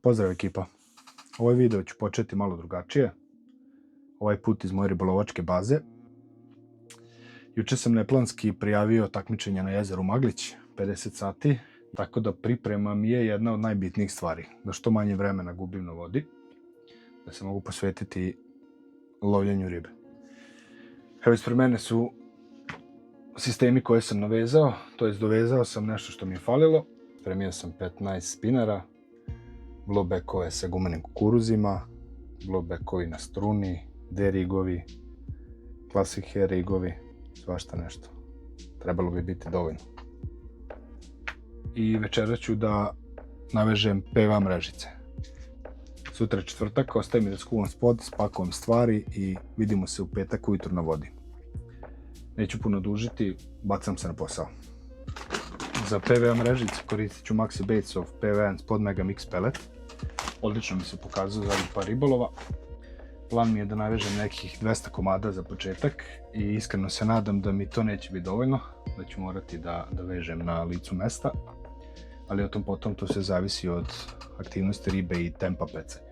Pozdrav ekipa, ovaj video ću početi malo drugačije, ovaj put iz moje ribolovačke baze. Juče sam neplanski prijavio takmičenje na jezeru Maglić, 50 sati, tako da priprema mi je jedna od najbitnijih stvari, da što manje vremena gubim na vodi, da se mogu posvetiti lovljenju ribe. Evo ispred mene su sistemi koje sam navezao, to jest dovezao sam nešto što mi je falilo. Spremio sam 15 spinara, globekove sa gumenim kukuruzima, globekovi na struni, D-rigovi, Classic Hair rigovi, svašta nešto. Trebalo bi biti dovoljno. I večera ću da navežem PVA mrežice. Sutra je četvrtak, ostaje mi da skuvam spod, spakujem stvari i vidimo se u petak ujutro na vodi. Neću puno dužiti, bacam se na posao. Za PVA mrežice koristit ću Maxi Baitsov PVA Spod Mega Mix Pellet. Odlično mi se pokazao zadnjih par ribolova. Plan mi je da navežem nekih 200 komada za početak i iskreno se nadam da mi to neće biti dovoljno, da ću morati da vežem na licu mesta, ali o tom potom to sve zavisi od aktivnosti ribe i tempa pecanja.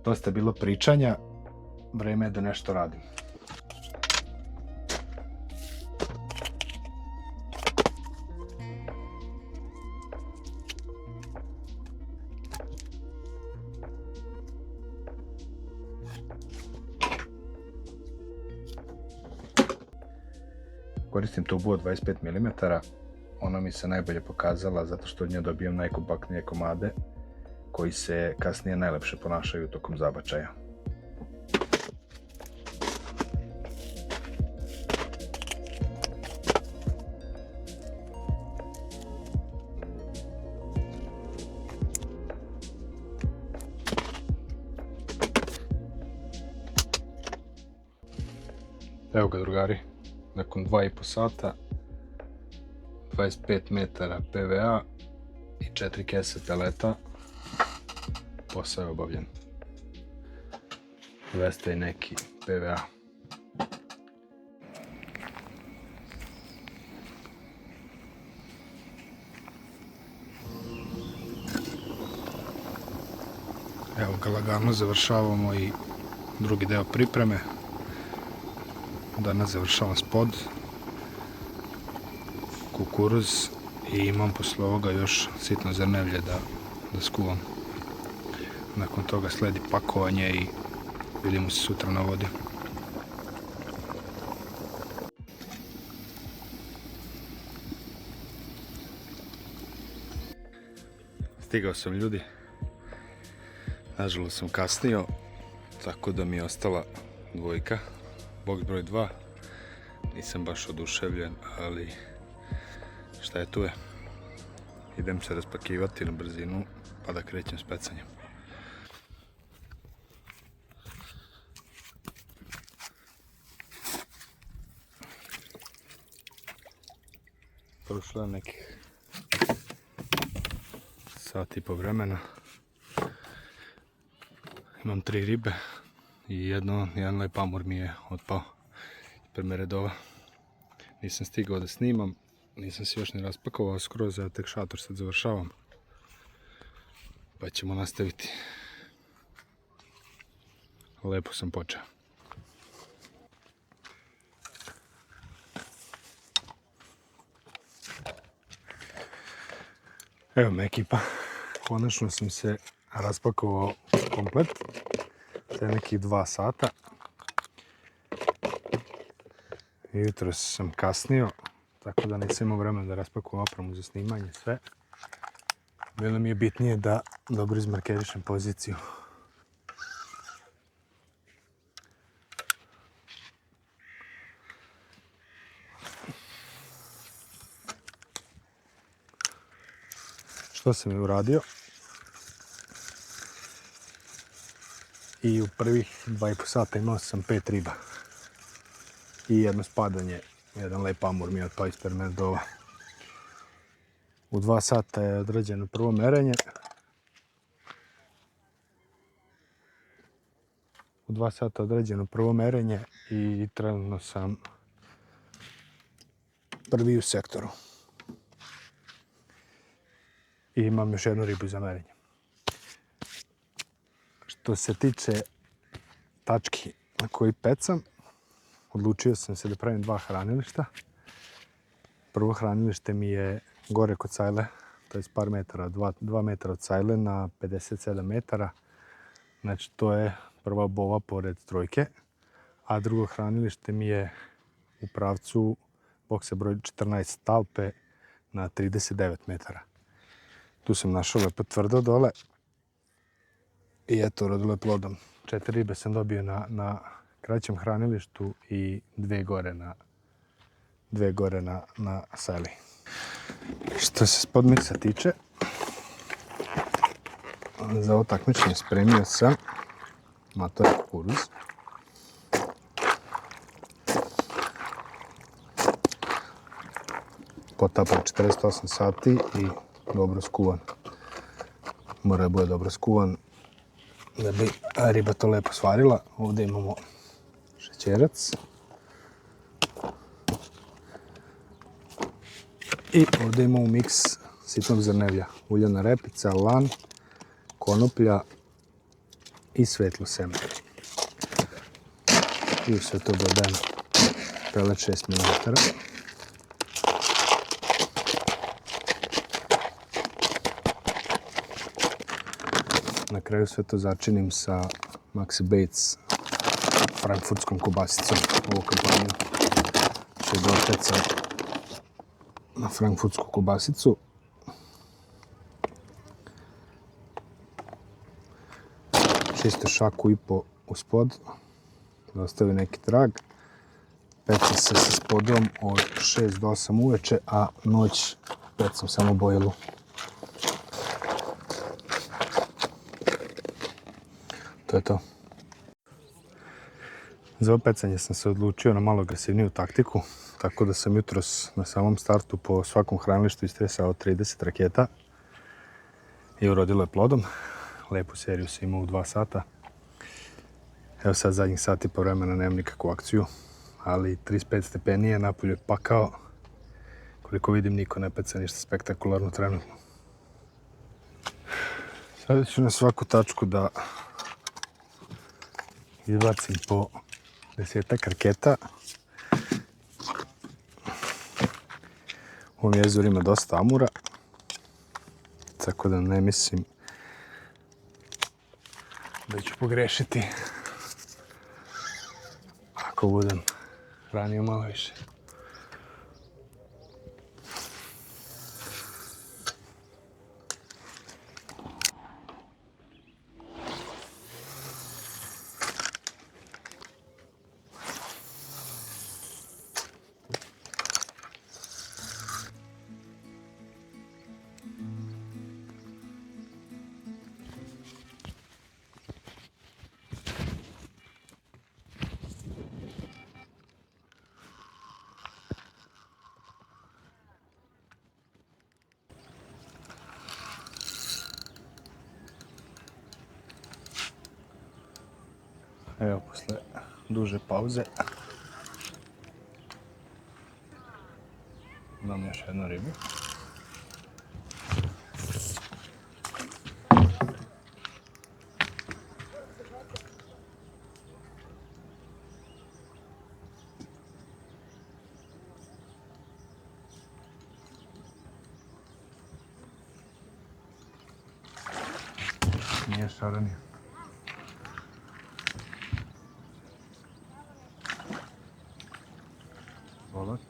Dosta je bilo pričanja, vreme je da nešto radim. Koristim tubu od 25 mm, ona mi se najbolje pokazala zato što od nje dobijam najkompaktnije komade koji se kasnije najlepše ponašaju tokom zabačaja. Evo ga drugari. Nakon 2,5 sata, 25 metara PVA i 4 kese peleta, posao je obavljen. 200 i neki PVA. Evo ga, lagano završavamo i drugi deo pripreme. Danas završavam spod, kukuruz i imam posle ovoga još sitno zrnevlje da skuvam. Nakon toga sledi pakovanje i vidimo se sutra na vodi. Stigao sam ljudi, nažalost sam kasnio, tako da mi je ostala dvojka. Box broj 2, nisam baš oduševljen, ali šta je tu je. Idem se raspakivati na brzinu pa da krećem s pecanjem. Prošlo je nekih sat i po vremena. Imam 3 ribe. I jedan lep amur mi je otpao ispred meredova. Nisam stigao da snimam, nisam se još ni raspakovao skroz, ja tek šator sad završavam. Pa ćemo nastaviti. Lepo sam počeo. Evo me ekipa, konačno sam se raspakovao komplet. To je nekih 2 sata. Jutro sam kasnio, tako da nisam imao vremena da raspakujem opremu za snimanje, sve. Bilo mi je bitnije da dobro izmarkerišem poziciju. Što sam i uradio. I u prvih 2,5 sata imao sam 5 riba. I jedno spadanje, jedan lep amur mi je otpao ispred meredova. U 2 sata je odrađeno prvo merenje. I trenutno sam prvi u sektoru. I imam još jednu ribu za merenje. Što se tiče tački na koji pecam, odlučio sam se da pravim 2 hranilišta. Prvo hranilište mi je gore kod Cajle, to je par metara, 2 metra od Cajle na 57 metara. Znači to je prva bova pored trojke. A drugo hranilište mi je u pravcu boksa broj 14 Talpe na 39 metara. Tu sam našao lepo tvrdo dole. I eto, rodilo je plodom. 4 ribe sam dobio na kraćem hranilištu i 2 gore na seli. Što se spod miksa tiče, za ovo takmičenje spremio sam matori kukuruz. Potapan 48 sati i dobro skuvan. Mora da bude dobro skuvan da bi riba to lepo svarila. Ovdje imamo šećerac. I ovdje imamo miks sitnog zrnevlja. Uljana repica, lan, konoplja i svetlo seme. I u sve to dodajem pelet 6 ml. Na kraju sve to začinim sa Maxi Bates frankfurtskom kobasicom. Ovu kampanju će da otecam na frankfurtsku kobasicu. Čisto šaku i po uspod, da ostavi neki trag. Peca se sa spodom od 6 do 8 uveče, a noć pecam samo bojelu. To je to. Za ovo pecanje sam se odlučio na malo agresivniju taktiku, tako da sam jutros na samom startu po svakom hranilištu istresao 30 raketa i urodilo je plodom. Lepu seriju sam imao u 2 sata. Evo sad zadnjih sati po vremena nemam nikakvu akciju, ali 35 stepeni je, napolju je pakao. Koliko vidim, niko ne peca ništa spektakularno trenutno. Sada ću na svaku tačku da izbacim po 10 raketa. U ovom jezeru ima dosta amura, tako da ne mislim da ću pogrešiti ako budem hranio malo više. Evo, posle duže pauze imam još jednu ribu. Nije šaranija. Volać.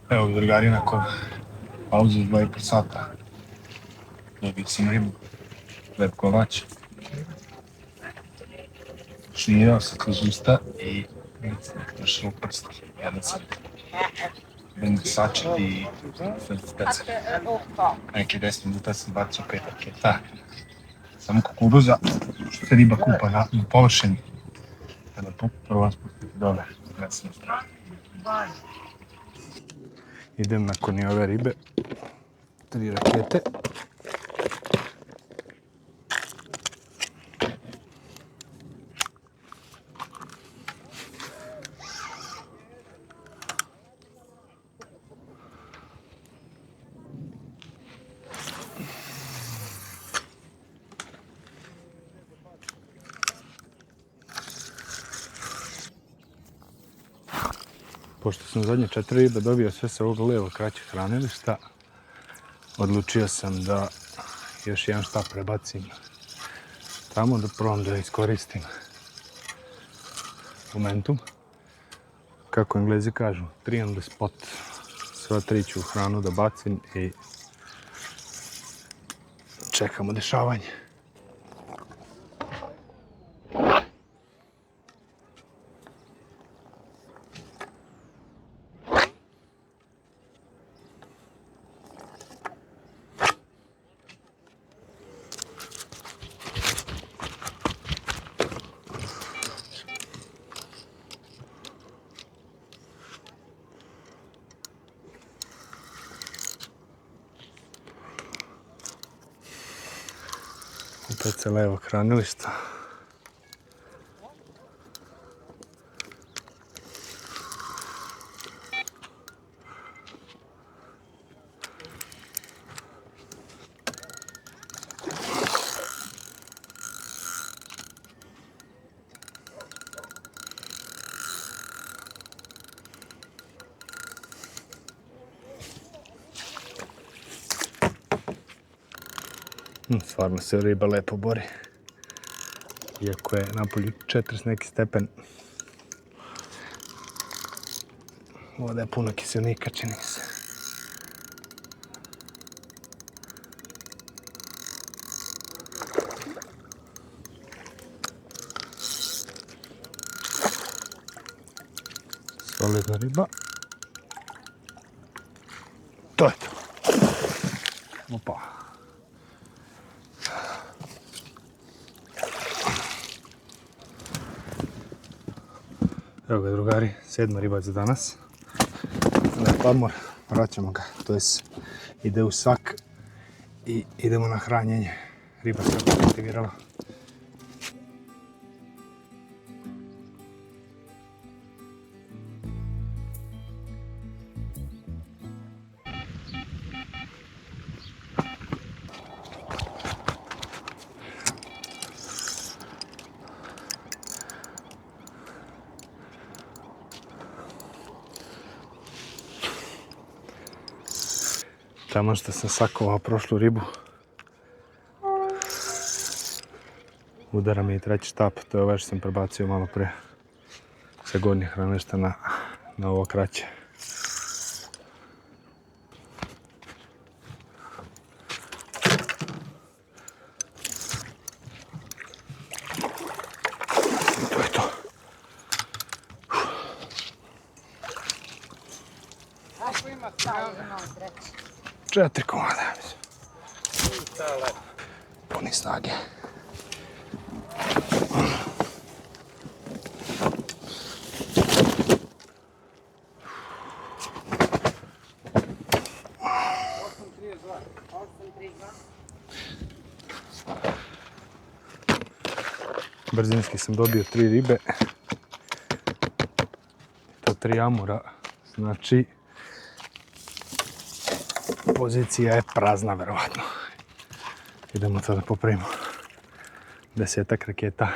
Evo drugari, nakon pauze 2,5 sata dobio sam ribu, lep kolač. Šnirao se kroz usta i došao u prst. Jedan sam bendik sačet i felicitacija. Neki 10 minuta sam bacio 5 raketa. samo kukuruza, što se riba kupa na površini. Kada prvo spustite dole, desnu stranu. Idem nakon i ove ribe, 3 rakete. Pošto sam zadnje 4 ribe dobio sve sa ovog levog kraćeg hranilišta, odlučio sam da još jedan štap prebacim tamo, da probam da iskoristim momentum. Kako Englezi kažu, 3 on the spot. Sva 3 ću u hranu da bacim i čekamo dešavanje. Opet se levo hranilišta. Stvarno se riba lepo bori. Iako je napolju 40 neki stepen. Voda je puno kiselnika, čini mi se. Solidna riba. To je to. Opa. Evo ga drugari, 7. riba za danas. Lep odmor, vraćamo ga, to jest ide u sak i idemo na hranjenje. Riba se opet aktivirala. Tamo što sam sakovao prošlu ribu, udara mi i 3. štap, to je ovaj što sam prebacio malo pre sa gornjih hranilišta na ovo kraće. To je to. 4 komada. Puni snage. Brzinski sam dobio 3 ribe. To 3 amura. Znači, pozicija je prazna, verovatno. Idemo to da popravimo 10 raketa.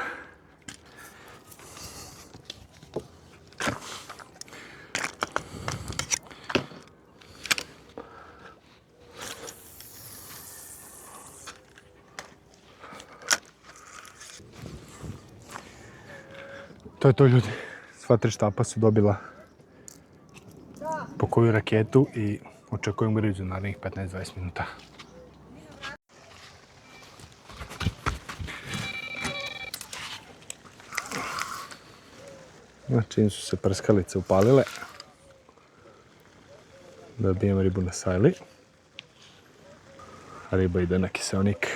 To je to, ljudi. Sva 3 štapa su dobila po koju raketu i očekujem grizu narednih 15-20 minuta. Čim su se prskalice upalile, dobijem ribu na sajli. Riba ide na kiselnik.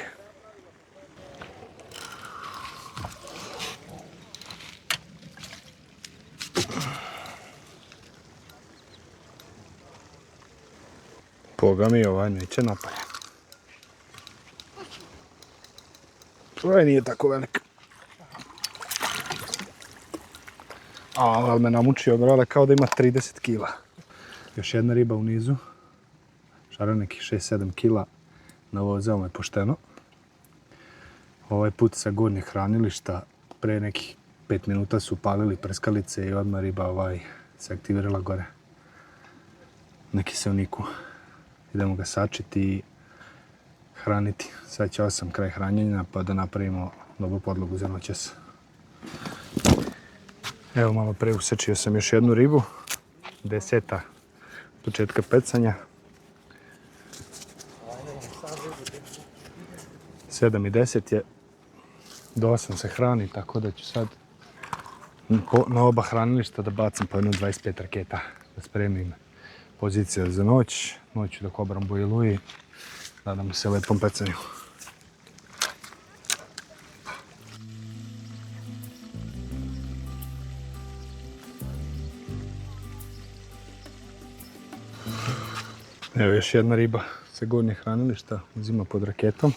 Boga mi, ovaj neće napalje. Ovaj nije tako velik. Ali me namučio, brale, kao da ima 30 kila. Još jedna riba u nizu. Šara nekih 6-7 kila. Navozao me pošteno. Ovaj put sa gornjeg hranilišta pre nekih 5 minuta su upalili prskalice i odmah riba se aktivirala gore na kiselniku. Idemo ga sačiti i hraniti. Sad će 8 kraj hranjenja pa da napravimo dobru podlogu za noćas. Evo, malo pre usečio sam još jednu ribu. 10. početka pecanja. 7 i 10 je. Do 8 se hrani, tako da ću sad na oba hranilišta da bacim po jedno 25 raketa. Da spremim pozicije za noć. Noću da kobram bojilu i nadam se lepom pecanju. Evo još jedna riba sa gornjeg hranilišta, uzima pod raketom.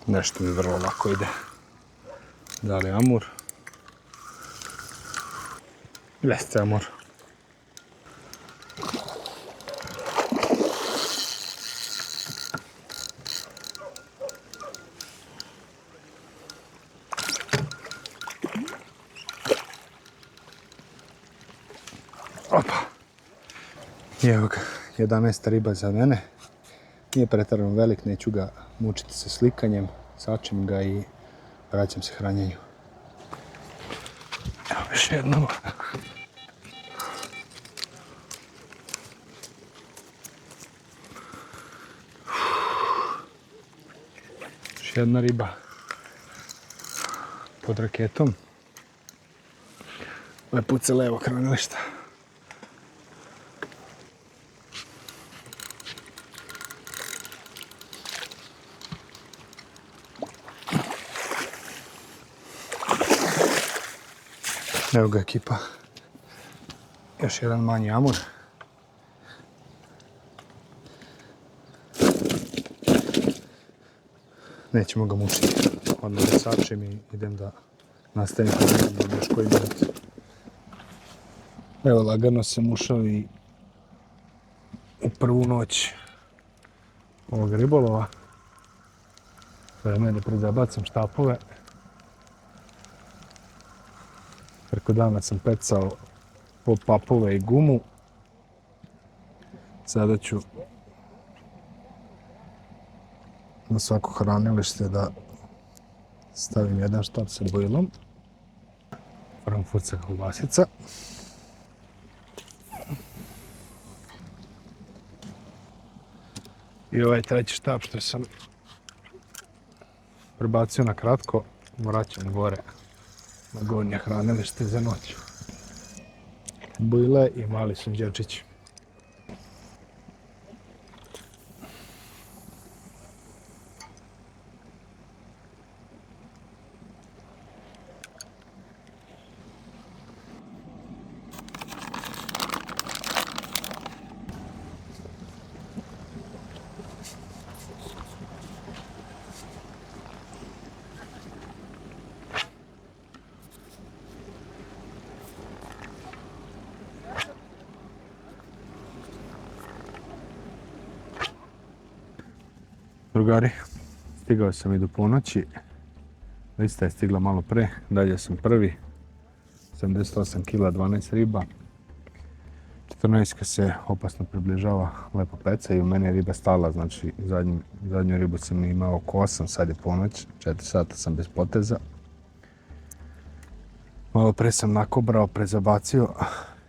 Nešto mi vrlo lako ide. Da li amur? Jeste amur. Opa. Evo ga, 11. riba za mene. Nije pretjerano velik, neću ga mučiti sa slikanjem. Sačim ga i vraćam se hranjenju. Evo još jedno. Još jedna riba pod raketom. Ovaj put sa levog hranilišta. Evo ga ekipa. Još jedan manji amur. Nećemo ga mučiti. Odmah ga sačem i idem da nastavim da još koji minut. Evo, lagano sam ušao i u prvu noć ovog ribolova. Vreme je da prezabacam štapove. Preko dana sam pecao po papove i gumu. Sada ću na svako hranilište da stavim jedan štap sa bojilom. Frankfurtska kolbasica. I ovaj treći štap što sam prebacio na kratko, vraćam gore na gornje hranilište za noć. Bojile i mali sunđerčići. Drugari, stigao sam i do ponoći. Lista je stigla malo pre, dalje sam prvi. 78 kila, 12 riba. 14 se opasno približava, lepo peca i u mene je riba stala, znači zadnju ribu sam imao oko 8, sad je ponoć, 4 sata sam bez poteza. Malo pre sam nakobrao, prezabacio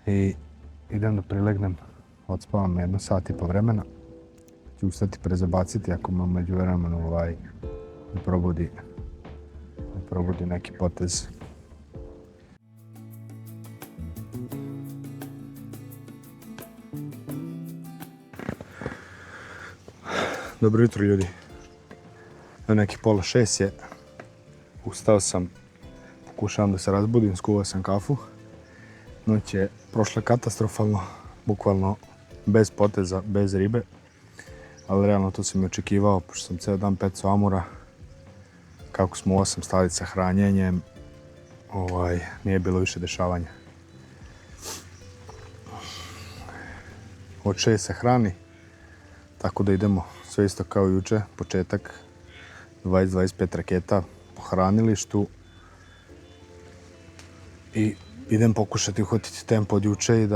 i idem da prilegnem, odspavam 1 sat i po vremena. Ću ustati prezabaciti ako me među vremenu ne probudi neki potez. Dobro jutro ljudi. Evo nekih 5:30 je. Ustao sam, pokušavam da se razbudim, skuvao sam kafu. Noć je prošla katastrofalno, bukvalno bez poteza, bez ribe. Ali realno to sam i očekivao, pošto sam ceo dan pecao amura. Kako smo u 8 stali sa hranjenjem, nije bilo više dešavanja. Od 6 se hrani, tako da idemo sve isto kao juče, početak 20-25 raketa po hranilištu i idem pokušati uhvatiti tempo od juče i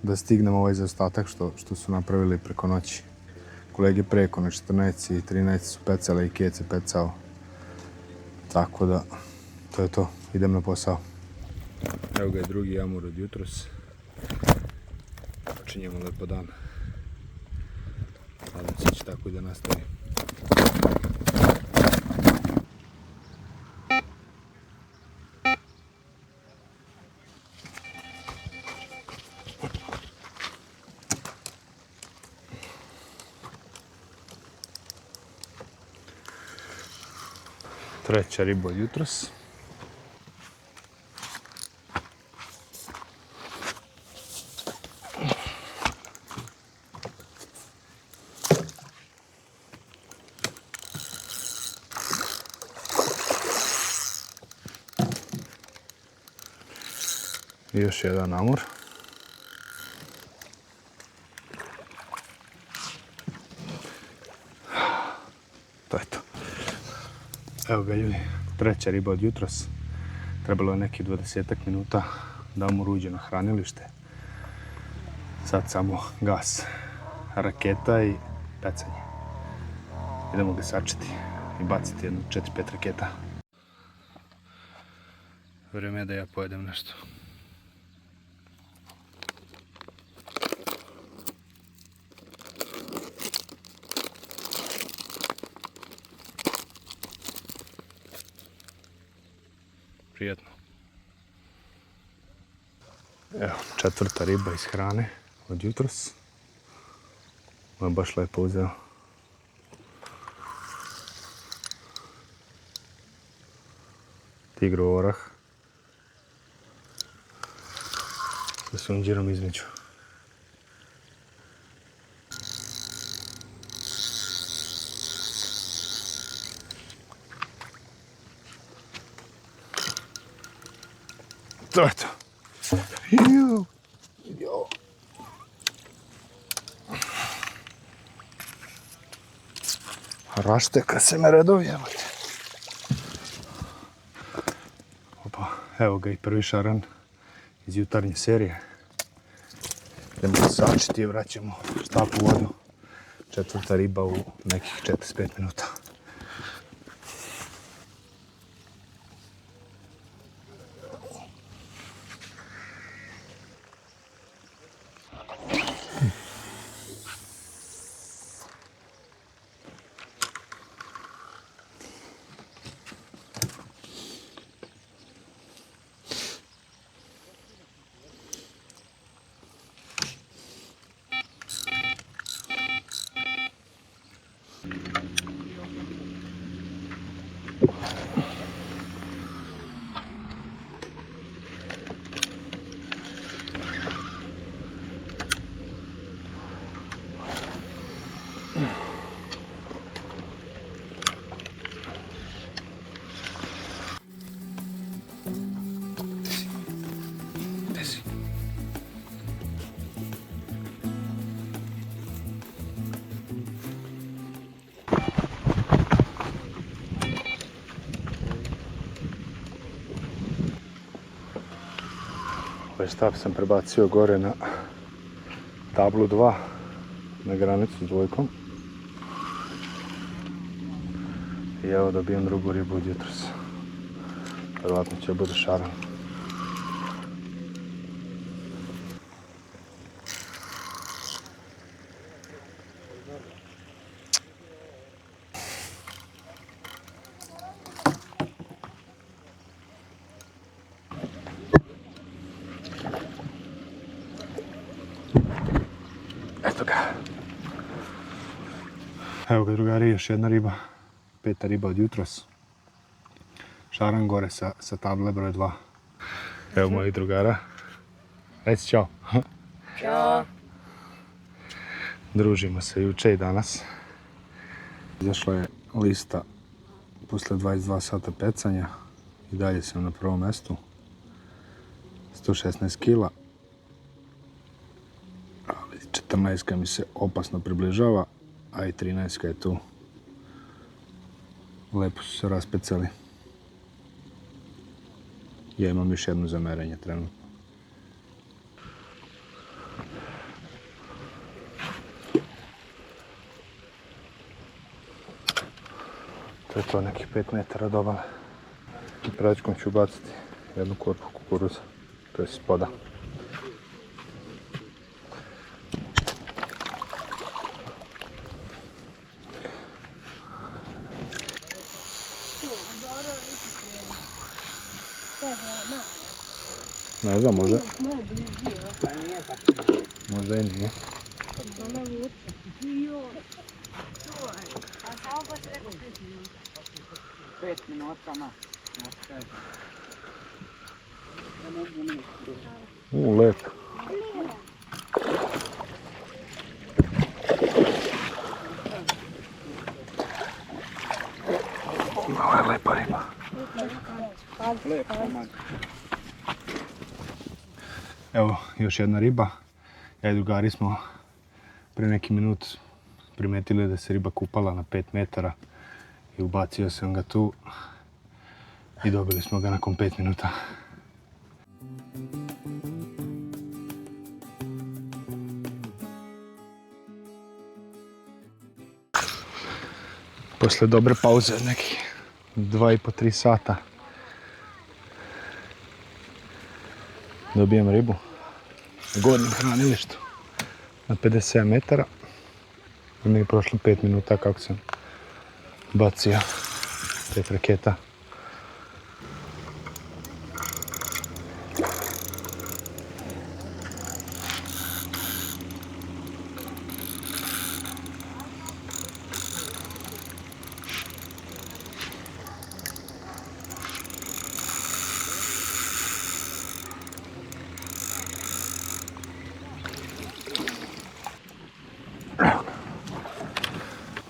da stignem ovaj zaostatak što su napravili preko noći. Kolege preko na 14 i 13 su pecale i Kec je pecao, tako da to je to, idem na posao. Evo ga je drugi amur od jutros. Počinjemo lepo dan. Nadam se će tako i da nastavi. Treća riba od jutros. I još jedan amur. To je to. Evo ga ljudi, treća riba od jutros. Trebalo je nekih 20 minuta da amur uđe na hranilište. Sad samo gas, raketa i pecanje. Idemo ga sačeti i baciti jedno 4-5 raketa. Vrijeme je da ja pojedem nešto. Prijetno. Evo, četvrta riba iz hrane od jutros. Ovo je baš lepo uzeo. Tigrov orah. Sa sunđirom između. To je to. Rašteka se me redovjevate. Opa, evo ga i prvi šaran iz jutarnje serije. Idemo ga sačiti i vraćamo štap u vodu. Četvrta riba u nekih 45 minuta. Ovaj štap sam prebacio gore na tablu 2 na granicu s dvojkom. I evo dobijem drugu ribu od jutros. Vjerojatno će bude šaran. Eto ga. Evo ga drugari, još jedna riba. 5. riba od jutros. Šaran gore sa table broj 2. Evo mojih drugara. Reci čao. Ćao. Družimo se juče i danas. Izašla je lista posle 22 sata pecanja. I dalje sam na prvom mjestu. 116 kila. Ali 14 mi se opasno približava, a i 13 je tu. Lepo su se raspecali. Ja imam još jedno zamerenje trenutno. To je to, nekih 5 metara do obale. Pračkom ću baciti jednu korpu kukuruza, to je spoda. Ne znam, možda. Možda i nije. 5 minuta, ma. Lepo. Ovo je lepa riba. Evo, još jedna riba. Ja i drugari smo pre neki minut primetili da se riba kupala na 5 metara i ubacio sam ga tu i dobili smo ga nakon 5 minuta. Posle dobre pauze od nekih 2,5-3 sata dobijem ribu na gornjem hranilištu na 57 metara. I mi je prošlo 5 minuta kako sam bacio 5 raketa.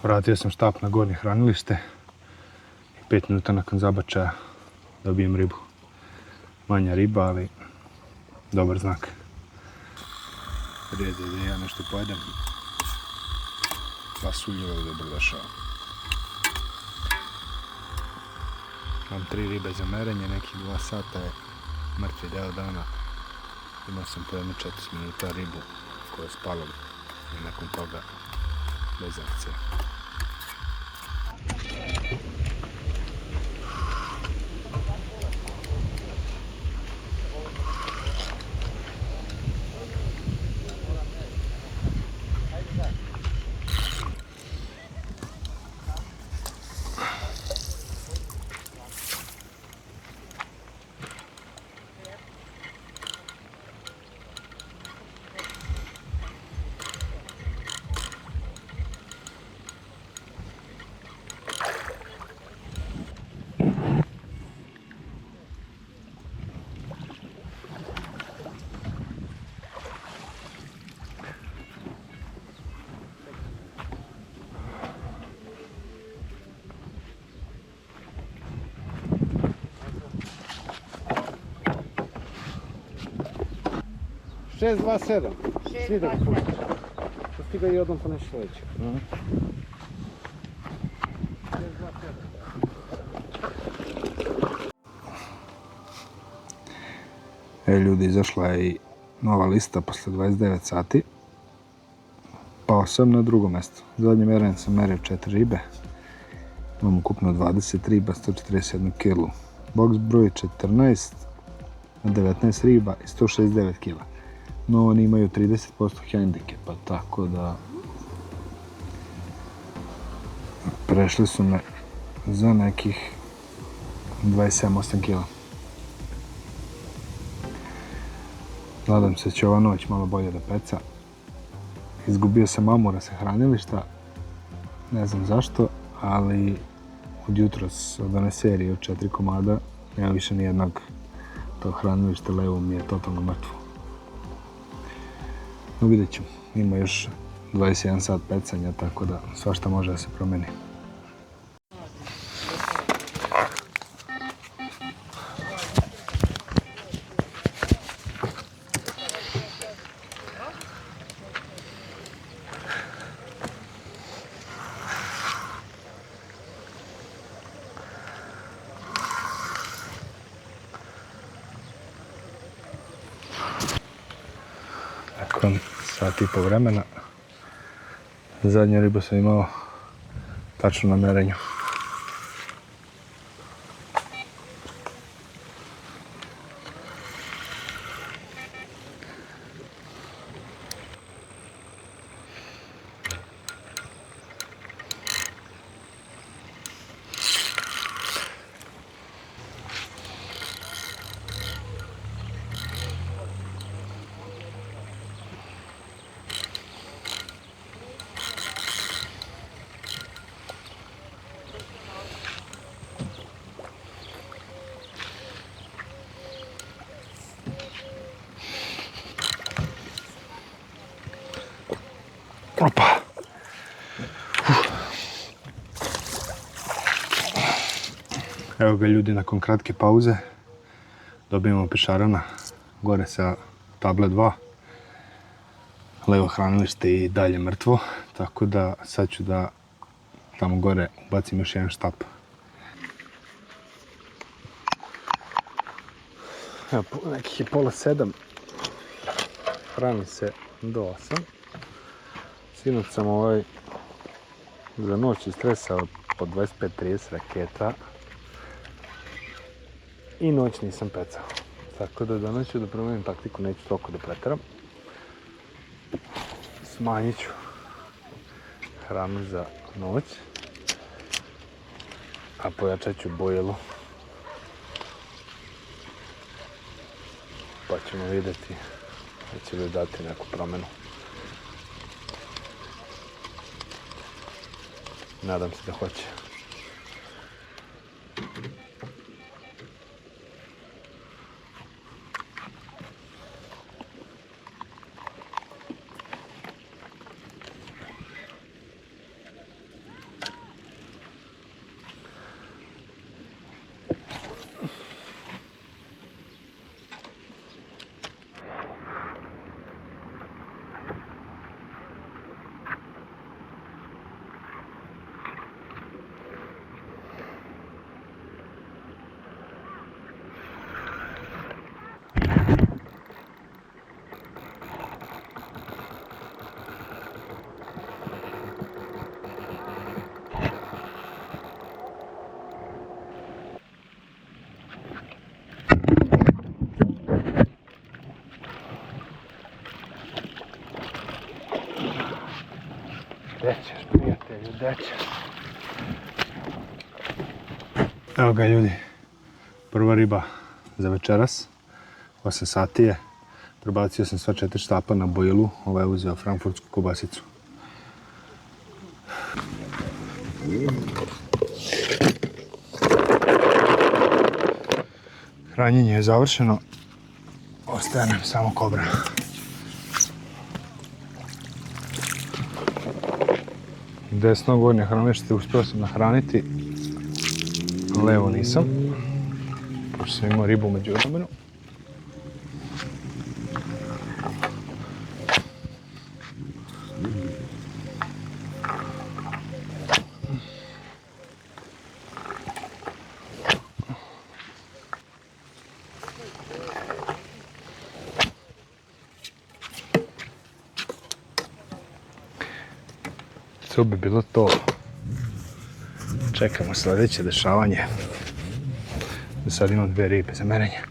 Vratio sam štap na gornje hranilište i 5 minuta nakon zabačaja dobijem ribu. Manja riba, ali dobar znak. Red je da ja nešto pojedem. Pasuljivo je dobro došao. Imam 3 ribe za merenje, nekih 2 sata je mrtvi deo dana. Imao sam po 1-40 minuta ribu koja je spala i nakon toga bez akcije. Šest, 2, 7. Svi da pustiš. Pusti ga i odmah pa nešto sledeće. Ljudi, izašla je i nova lista posle 29 sati. Pao sam na drugo mjesto. Zadnje merenje sam merio 4 ribe. Imam ukupno 20 riba, 141 kilu. Boks broj 14 na 19 riba i 169 kila. No oni imaju 30% hendikepa, tako da prešli su me za nekih 27-8 kila. Nadam se da će ova noć malo bolje da peca. Izgubio sam amura sa hranilišta, Ne znam zašto, ali od jutros od one serije od 4 komada nema više nijednog. To hranilište levo mi je totalno mrtvo. No vidjet ću, ima još 21 sat pecanja, tako da svašta može da se promeni. Nakon sat i po vremena, zadnju ribu sam imao tačno na merenju. Opa! Evo ga ljudi, nakon kratke pauze dobijemo pešarana gore sa table 2. Levo hranilište i dalje mrtvo, tako da sad ću da tamo gore ubacim još jedan štap. Evo, nekih je 6:30, hrani se do 8. Sinoć sam za noć istresao po 25-30 raketa i noć nisam pecao. Tako da danas ću da promijenim taktiku, neću toliko da preteram. Smanjit ću hranu za noć, a pojačat ću bojelu. Pa ćemo vidjeti da će li dati neku promjenu. Nadam se da hoće. Gdje ćeš, prijatelju, gdje ćeš? Evo ga ljudi, prva riba za večeras, 8 sati je. Prebacio sam sva 4 štapa na bojilu, ovaj je uzeo frankfurtsku kobasicu. Hranjenje je završeno, ostaje nam samo kobra. Desno gornje hranilište uspio sam nahraniti, levo nisam, pošto sam imao ribu među vremenu. To bi bilo to. Čekamo sljedeće dešavanje. Sad imam 2 ribe za merenje.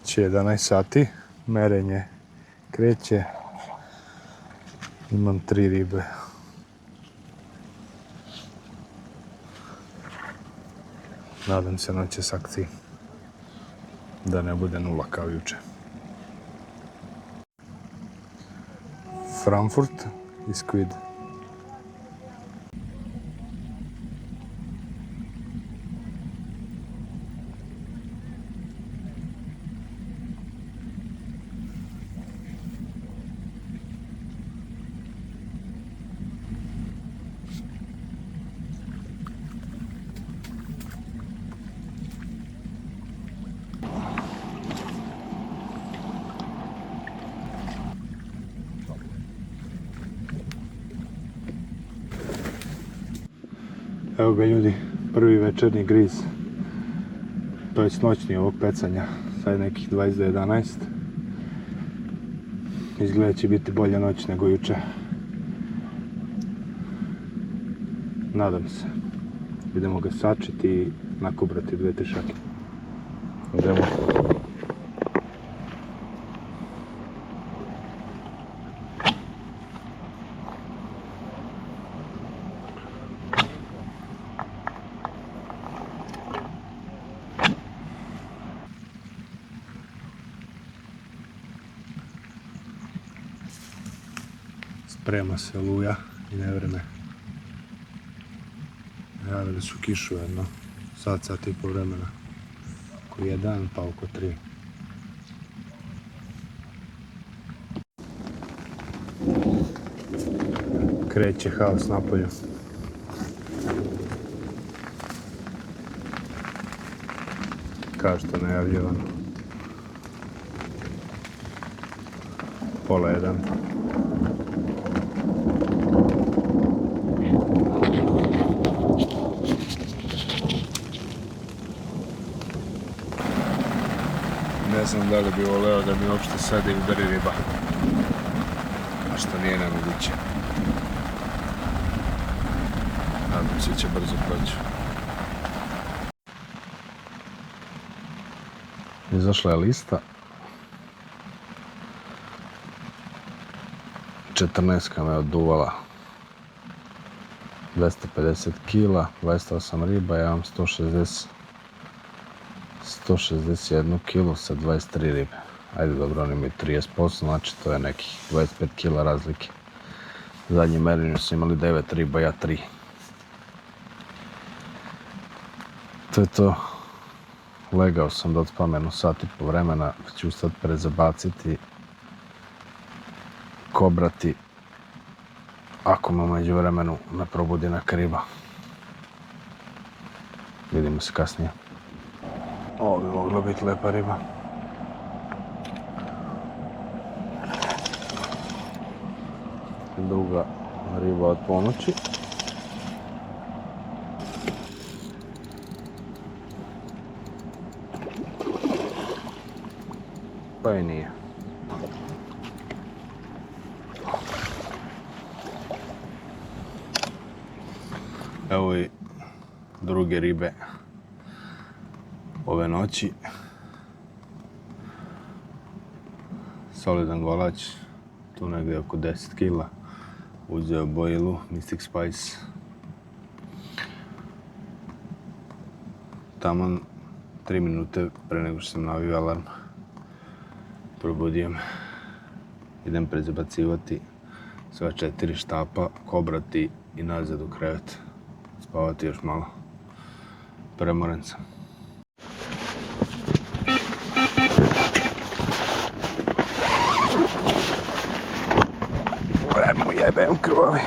11 sati, merenje kreće. Imam 3 ribe. Nadam se noćas akciji. Da ne bude 0 kao juče. Frankfurt i squid. Evo ga ljudi, prvi večernji griz, to je noćni ovog pecanja, sad je nekih 20 do 11. Izgleda će biti bolja noć nego juče. Nadam se. Idemo ga sačiti i nakubrati 2-3 šake. Idemo. Sprema se oluja i nevreme. Javili su kišu jedno sat i po vremena. Oko 1 pa oko 3. Kreće haos napolju. Kao što je najavljivano. 12:30. Ne znam da li bi voleo da mi uopšte sada i udari riba, a što nije nemoguće. Nadam se će brzo proći. Izašla je lista. 14 me oduvala. 250 kila, 28 riba, ja imam 161 kilo sa 23 ribe. Ajde dobro, oni imaju 30%, znači to je nekih 25 kila razlike. Zadnji merenju su imali 9 riba, ja 3. To je to. Legao sam da odspamenu sat i po vremena, pa ću sad prezabaciti, kobrati, ako me umeđu vremenu ne probudi neka riba. Vidimo se kasnije. Ovo bi mogla biti lepa riba. Druga riba od ponoći. Pa i nije. Evo i druge ribe ove noći. Solidan golać, tu negdje oko 10 kila. Uzeo bojilu Mystic Spice. Taman 3 minute pre nego što sam navio alarm. Probudio me. Idem prezabacivati sva 4 štapa, kobrati i nazad u krevet. Spavati još malo. Premoren sam. Mu jebem krvavi.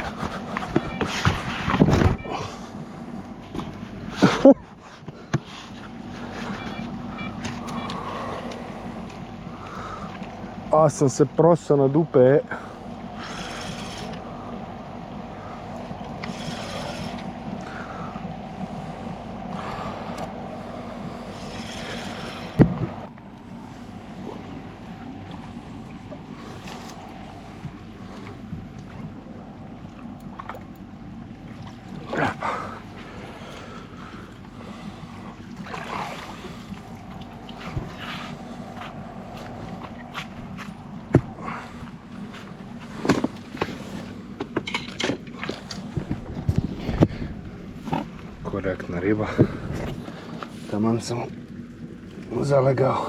A sam se prosao na dupe. Korektna riba. Taman sam zalegao.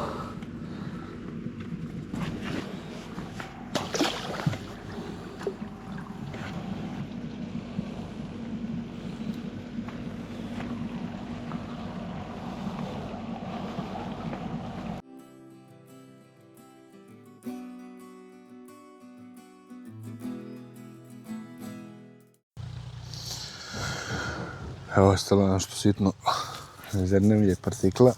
Evo ostalo nešto sitno zrnevlje i partikla.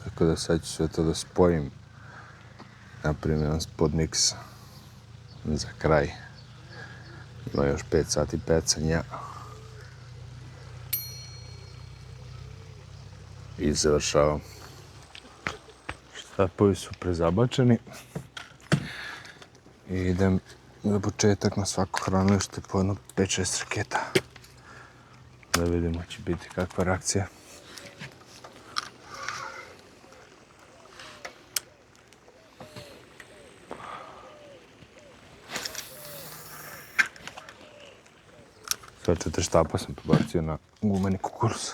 Tako da sad ću sve to da spojim. Napravim jedan spod miks za kraj. Ima još 5 sati pecanja. I završavam. Štapovi su prezabačeni. I idem za početak na svako hranilište po jedno 5-6 raketa. Da vidimo će biti kakva reakcija. Sva 4 štapa sam pobacio na gumeni kukuruz.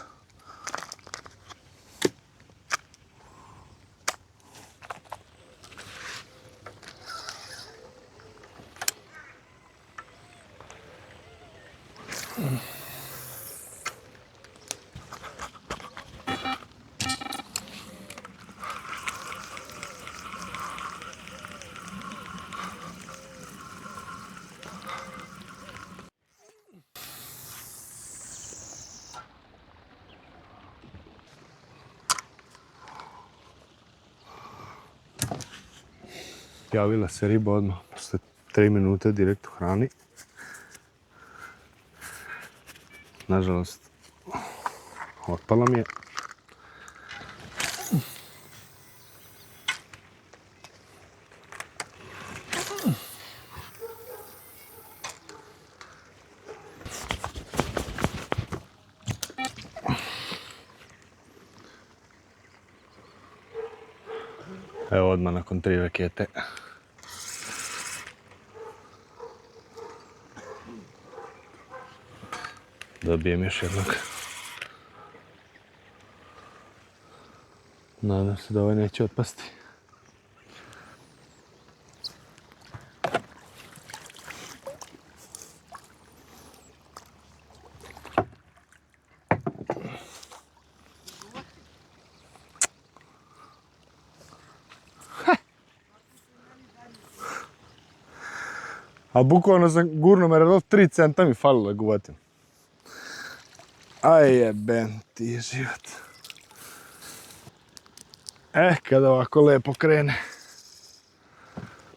Javila se riba odmah, posle 3 minuta direkt u hrani. Nažalost, otpala mi je. Evo odmah nakon 3 rakete. Dobijem još jednog. Nadam se da ovaj neće otpasti. A bukvalno sam gurno me redov 3 centa mi falilo da ga uvatim. Aj jebem ti život. Kada ovako lepo krene.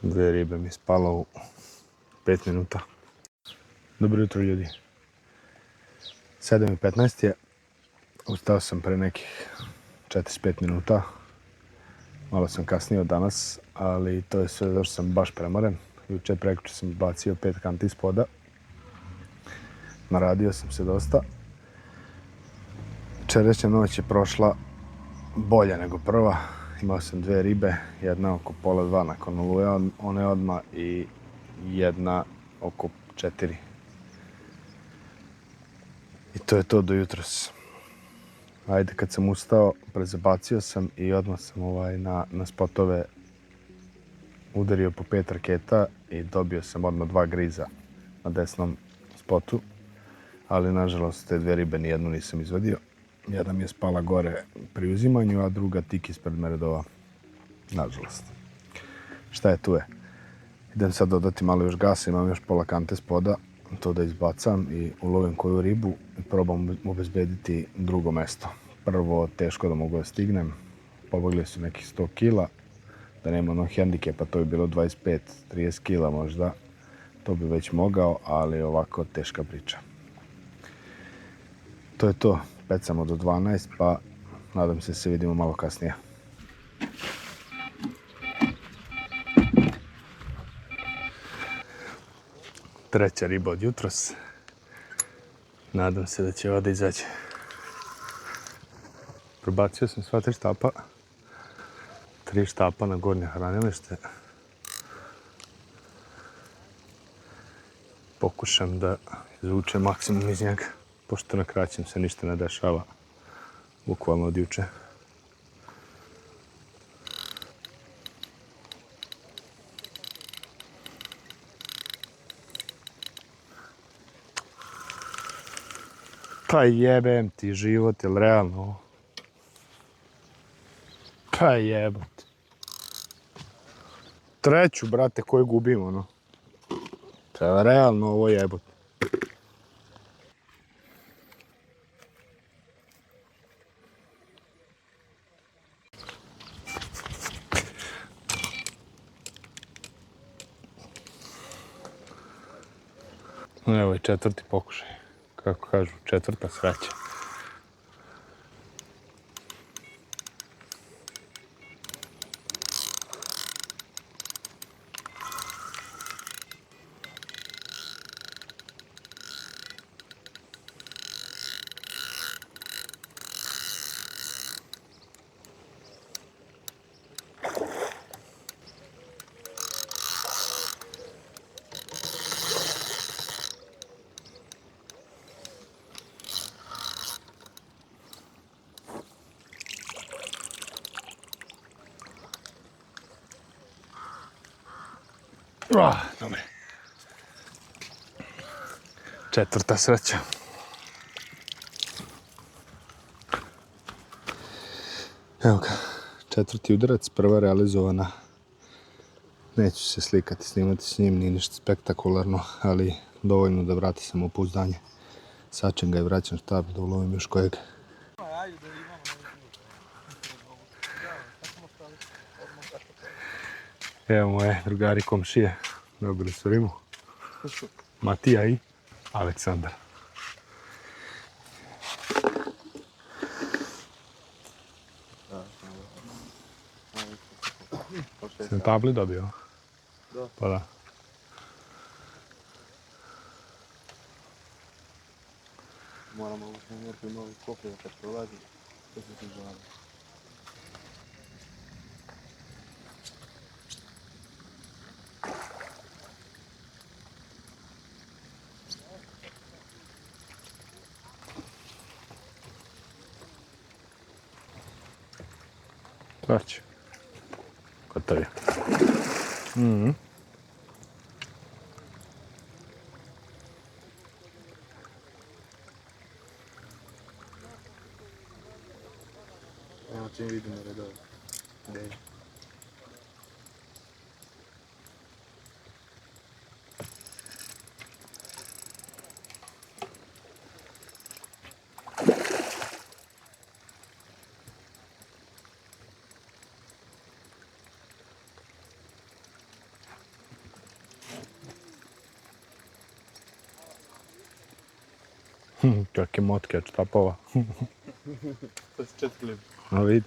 2 ribe mi spalo u 5 minuta. Dobro jutro ljudi. 7:15 je. Ustao sam pre nekih 45 minuta. Malo sam kasnije od danas, ali to je sve zato što sam baš premoren. Juče prekjuče sam bacio 5 kanti spoda. Naradio sam se dosta. Večerašnja noć je prošla bolje nego prva. Imao sam 2 ribe, jedna oko 1:30 nakon oluje, one odmah i jedna oko 4. I to je to do jutros. Ajde, kad sam ustao, prezabacio sam i odmah sam na spotove udario po 5 raketa i dobio sam odmah 2 griza na desnom spotu. Ali, nažalost, te 2 ribe nijednu nisam izvadio. Jedna mi je spala gore pri uzimanju, a druga tik ispred meredova. Nažalost. Šta je tu je? Idem sad dodati malo još gasa, imam još pola kante spoda. To da izbacam i ulovim koju ribu i probam obezbediti drugo mesto. Prvo, teško da mogu da stignem. Pobegli su nekih 100 kila. Da nema onog hendikepa, to bi bilo 25-30 kila možda. To bi već mogao, ali ovako teška priča. To je to. Pecamo do 12, pa nadam se vidimo malo kasnije. Treća riba od jutros. Nadam se da će voda izaći. Probacio sam sva 3 štapa. 3 štapa na gornje hranilište. Pokušam da izvučem maksimum iz njega, pošto na kraćem se ništa ne dešava, bukvalno od juče. Pa jebem ti život, jel realno ovo? Pa jebote. Treću, brate, koju gubimo, ono. Pa realno ovo jebote. Evo je 4. pokušaj. Kako kažu, 4. sreća. Dobre. 4. sreća. Evo ga, 4. udarac, prva realizovana. Neću se slikati, snimati s njim, nije ništa spektakularno, ali dovoljno da vrati samopouzdanje. Sačem ga i vraćam štab da ulovim još kojeg. Evo moje drugari komšije, dobili su ribu. Matija i Aleksandar. Si na tabli dobio? Da. Pa da. Moramo uzeti novi koplje kad prolazi. To se žali. Znači. Gotov je. Evo čim vidimo redove. Kakve motke od štapova. To su 4 libe. A vidi.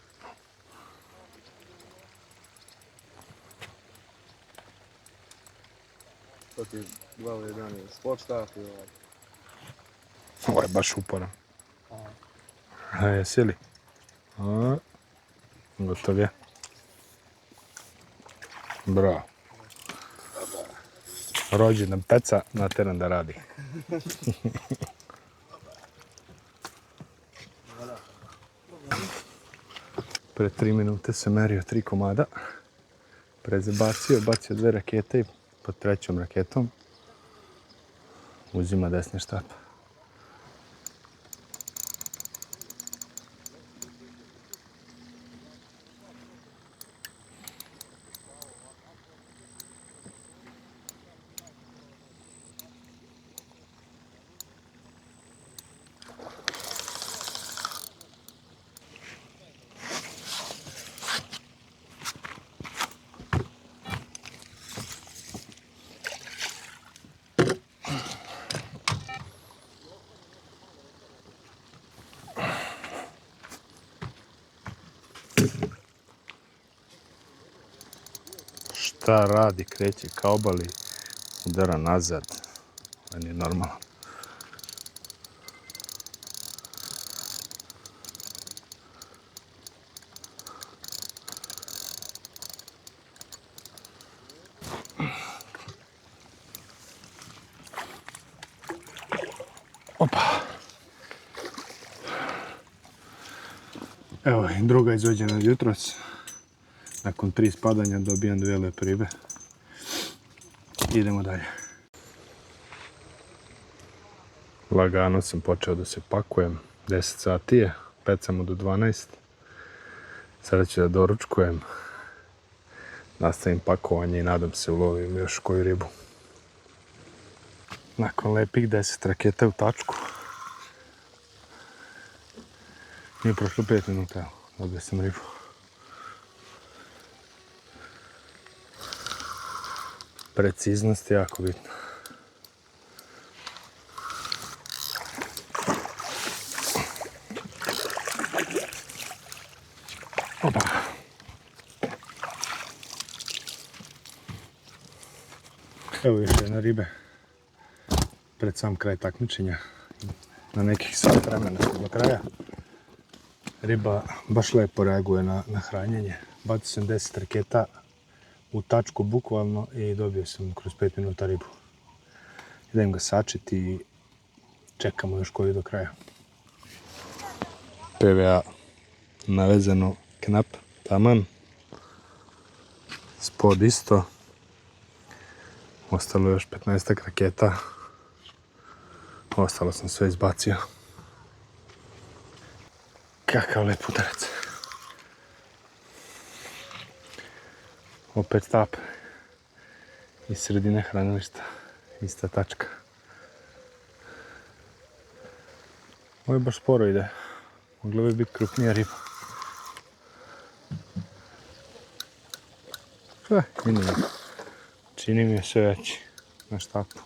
To ti je 2 11 sport štap i ovaj. Ovo je baš uporan. A jesi li? A, gotov je. Bravo. Rođendan peca, nateran da radi. Pre 3 minute se merio 3 komada. Prezabacio, bacio 2 rakete i pod 3. raketom uzima desni štap. Šta radi, kreće ka obali, udara nazad. To nije normalno. Opa. Evo i druga izvođena od jutros. Nakon 3 spadanja dobijam 2 lepe ribe. Idemo dalje. Lagano sam počeo da se pakujem. 10 sati je, pecamo do 12. Sada ću da doručkujem. Nastavim pakovanje i nadam se ulovim još koju ribu. Nakon lepih 10 raketa u tačku. Nije prošlo 5 minuta, evo, dobio sam ribu. Preciznost je jako bitna. Evo još jedna ribe. Pred sam kraj takmičenja. Na nekih sat vremena do kraja. Riba baš lepo reaguje na hranjenje. Bacio sam 10 raketa u tačku bukvalno i dobio sam kroz 5 minuta ribu. Idem ga sačiti i čekamo još koju do kraja. PVA navezano knap, taman. Spod isto. Ostalo još 15 raketa. Ostalo sam sve izbacio. Kakav lep udarac. Opet tap. Iz sredine hranilišta. Ista tačka. Ovo je baš sporo ide. Mogla bi biti krupnija riba. Čini mi je sve veći na štapu.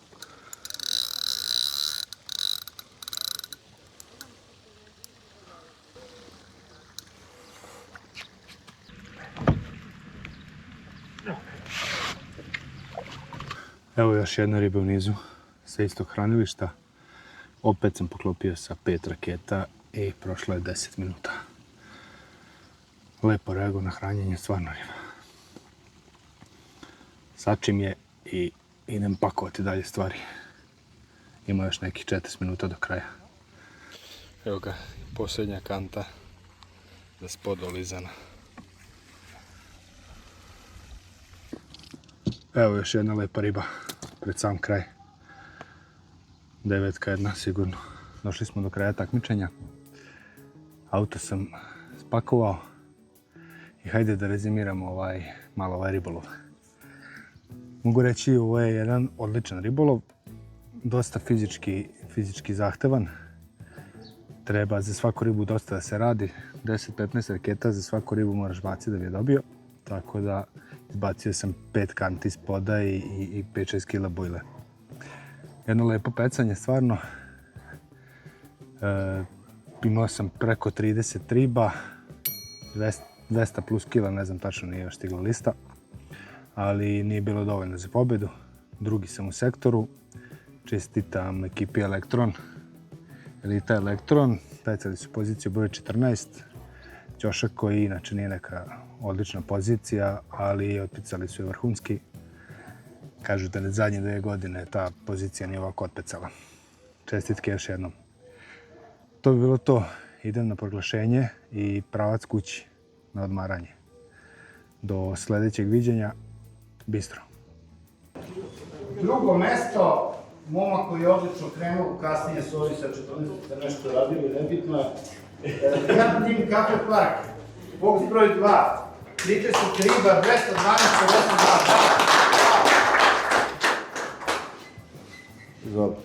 Evo još jedna riba u nizu sa istog hranilišta. Opet sam poklopio sa 5 raketa i prošlo je 10 minuta. Lepo reaguo na hranjenje, stvarno riba. Sačim je i idem pakovati dalje stvari. Ima još nekih 40 minuta do kraja. Evo ga, posljednja kanta za spod olizana. Evo još jedna lepa riba pred sam kraj. 9 jedna sigurno. Došli smo do kraja takmičenja. Auto sam spakovao i hajde da rezimiramo malo ovaj ribolov. Mogu reći, ovo je jedan odličan ribolov, dosta fizički zahtevan. Treba za svaku ribu dosta da se radi. 10-15 raketa za svaku ribu moraš baciti da bi je dobio. Tako da izbacio sam 5 kanti spoda i 5-6 kila bojle. Jedno lepo pecanje, stvarno. Imao sam preko 30 riba, 200 plus kila, ne znam tačno, nije još stigla lista. Ali nije bilo dovoljno za pobjedu. Drugi sam u sektoru. Čestitam ekipi Elektron. Elita Elektron. Pecali su poziciju broj 14. Ćošak koji inače nije neka odlična pozicija, ali otpecali su je vrhunski. Kažu da zadnje 2 godine ta pozicija nije ovako otpecala. Čestitke još jednom. To bi bilo to. Idem na proglašenje i pravac kući na odmaranje. Do sljedećeg viđenja. Bistro. Drugo mesto, momak koji je odlično krenuo, kasnije su ovi sa 14 nešto radili, nebitno je. Ja tim kafe park, box broj 2, 30 riba, 212, 52. Izvoli.